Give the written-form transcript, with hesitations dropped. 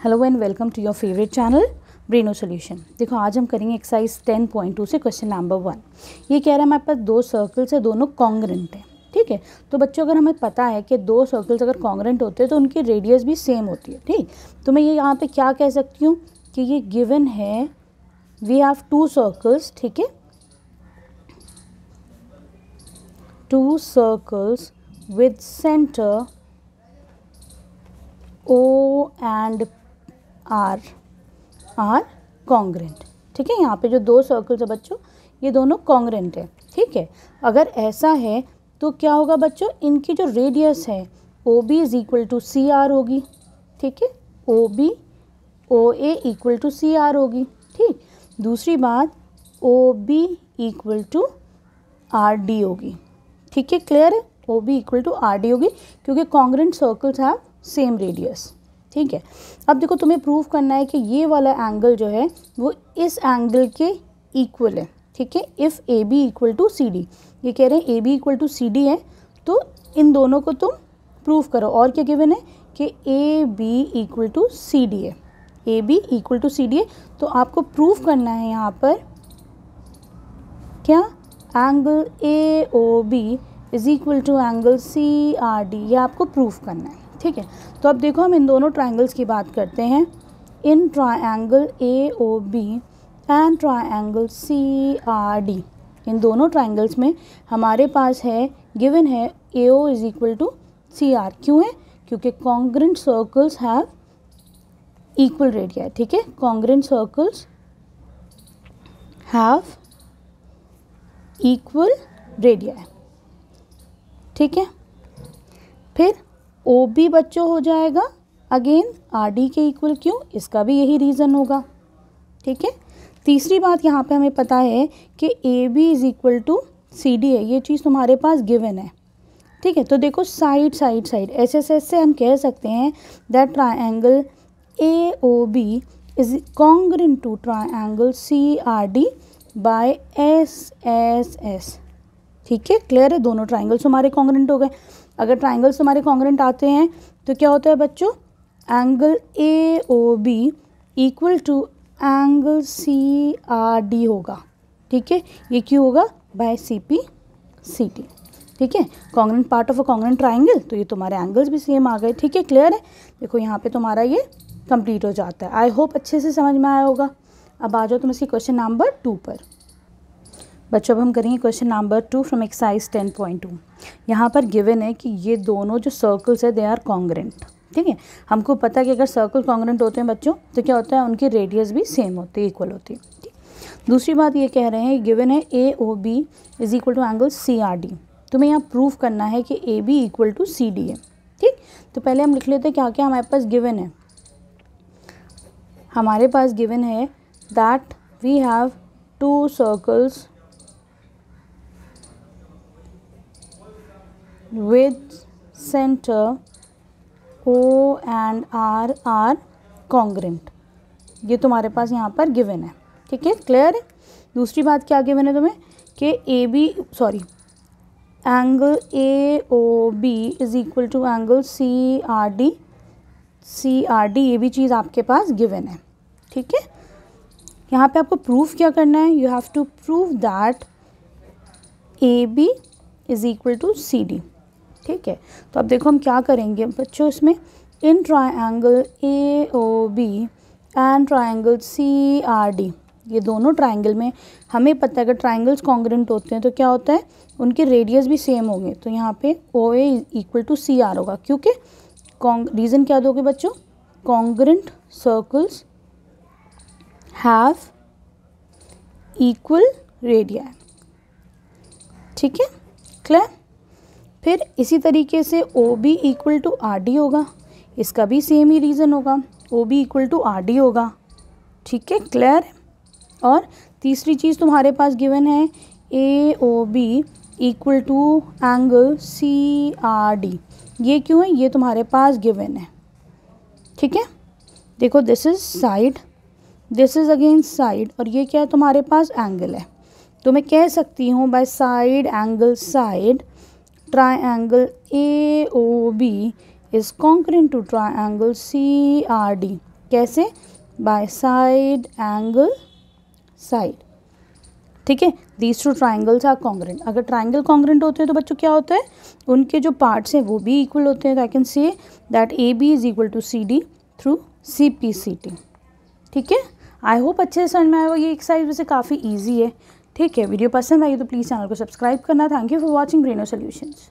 Hello and welcome to your favourite channel Braino solution. देखो आज हम करेंगे एक्सरसाइज 10.2 से क्वेश्चन नंबर 1। ये कह रहा है हमारे पास दो सर्कल्स है, दोनों कॉन्ग्रेंट है। ठीक है, तो बच्चों अगर हमें पता है कि दो सर्कल्स अगर कॉन्ग्रेंट होते हैं तो उनकी रेडियस भी सेम होती है। ठीक, तो मैं ये यहाँ पे क्या कह सकती हूँ कि ये गिवन है वी हैव टू सर्कल्स। ठीक है, two circles with center O and R are congruent. ठीक है, यहाँ पे जो दो सर्कल्स है बच्चों ये दोनों कॉन्ग्रेंट है। ठीक है, अगर ऐसा है तो क्या होगा बच्चों, इनकी जो रेडियस है O B is equal to C R होगी। ठीक है, O B O A equal to C R होगी। ठीक, दूसरी बात O B equal to R D होगी। ठीक है, क्लियर है, O B equal to R D होगी क्योंकि congruent circles have same radius. ठीक है, अब देखो तुम्हें प्रूव करना है कि ये वाला एंगल जो है वो इस एंगल के इक्वल है। ठीक है, if A B equal to C D, ये कह रहे हैं A B equal to C D है तो इन दोनों को तुम प्रूव करो। और क्या गिवन है कि A B equal to C D है, A B equal to C D है, तो आपको प्रूव करना है यहाँ पर क्या, angle A O B is equal to angle C R D, ये आपको प्रूव करना है। ठीक है, तो अब देखो हम इन दोनों ट्राइंगल्स की बात करते हैं। In triangle A O B and triangle C R D, इन दोनों ट्राइंगल्स में हमारे पास है गिवन है A O is equal to C R. क्यों है, क्योंकि congruent circles have equal radii. ठीक है, congruent circles have equal radii. ठीक है, फिर ओ बी बच्चों हो जाएगा अगेन आर डी के इक्वल। क्यों, इसका भी यही रीज़न होगा। ठीक है, तीसरी बात यहाँ पे हमें पता है कि A B is equal to C D है, ये चीज़ तुम्हारे पास गिवन है। ठीक है, तो देखो side side side S S S से हम कह सकते हैं that triangle A O B is congruent to triangle C R D by S S S. ठीक है, क्लियर है, दोनों ट्राइंगल्स हमारे कॉन्ग्रेंट हो गए। अगर ट्राइंगल्स हमारे कॉन्ग्रेंट आते हैं तो क्या होता है बच्चों, angle A O B equal to angle C R D होगा। ठीक है, ये क्यों होगा, by C P C T. ठीक है, congruent part of a congruent triangle, तो ये तुम्हारे एंगल्स भी सेम आ गए। ठीक है, क्लियर है, देखो यहाँ पे तुम्हारा ये कंप्लीट हो जाता है। आई होप अच्छे से समझ में आया होगा। अब आ जाओ तुम इसकी क्वेश्चन नंबर 2 पर। बच्चों अब हम करेंगे क्वेश्चन नंबर 2 फ्रॉम एक्सरसाइज 10.2। यहाँ पर गिवन है कि ये दोनों जो सर्कल्स है दे आर कॉन्ग्रेंट। ठीक है, हमको पता है कि अगर सर्कल कॉन्ग्रेंट होते हैं बच्चों तो क्या होता है, उनकी रेडियस भी सेम होती है, इक्वल होती है। ठीक, दूसरी बात ये कह रहे हैं गिवन है A O B is equal to angle C R D. तुम्हें यहाँ प्रूव करना है कि A B equal to C D है। ठीक, तो पहले हम लिख लेते हैं क्या क्या हमारे पास गिवन है। हमारे पास गिवन है that we have two circles with center O and R are congruent, ये तुम्हारे पास यहाँ पर गिवन है। ठीक है, क्लियर है। दूसरी बात क्या गिवन है तुम्हें कि angle A O B is equal to angle C R D, ये भी चीज़ आपके पास गिवन है। ठीक है, यहाँ पे आपको प्रूफ क्या करना है, you have to prove that A B is equal to C D. ठीक है, तो अब देखो हम क्या करेंगे बच्चों इसमें, in triangle A O B and triangle C R D, ये दोनों ट्राइंगल में हमें पता है अगर ट्राइंगल्स कॉन्ग्रेंट होते हैं तो क्या होता है, उनके रेडियस भी सेम होंगे। तो यहाँ पे O A equal to C R होगा क्योंकि रीज़न क्या दोगे बच्चों, congruent circles have equal radii. ठीक है, क्लियर। फिर इसी तरीके से O B equal to R D होगा, इसका भी सेम ही रीज़न होगा, O B equal to R D होगा। ठीक है, क्लियर। और तीसरी चीज़ तुम्हारे पास गिवन है A O B equal to angle C R D, ये क्यों है, ये तुम्हारे पास गिवन है। ठीक है, देखो this is side, this is again side, और ये क्या है तुम्हारे पास एंगल है। तो मैं कह सकती हूँ by side angle side triangle AOB is congruent to triangle CRD। कैसे? बाय साइड एंगल साइड, ठीक है। These two triangles are congruent. अगर ट्राइंगल कॉन्ग्रेंट होते हैं तो बच्चों क्या होता है, उनके जो पार्ट्स हैं वो भी इक्वल होते हैं। तो I can say that A B is equal to C D through C P C T, ठीक है। आई होप अच्छे से समझ में आया होगा। ये एक्सरसाइज वैसे काफ़ी ईजी है, ठीक है। वीडियो पसंद आई तो प्लीज़ चैनल को सब्सक्राइब करना। Thank you for watching Braino solutions.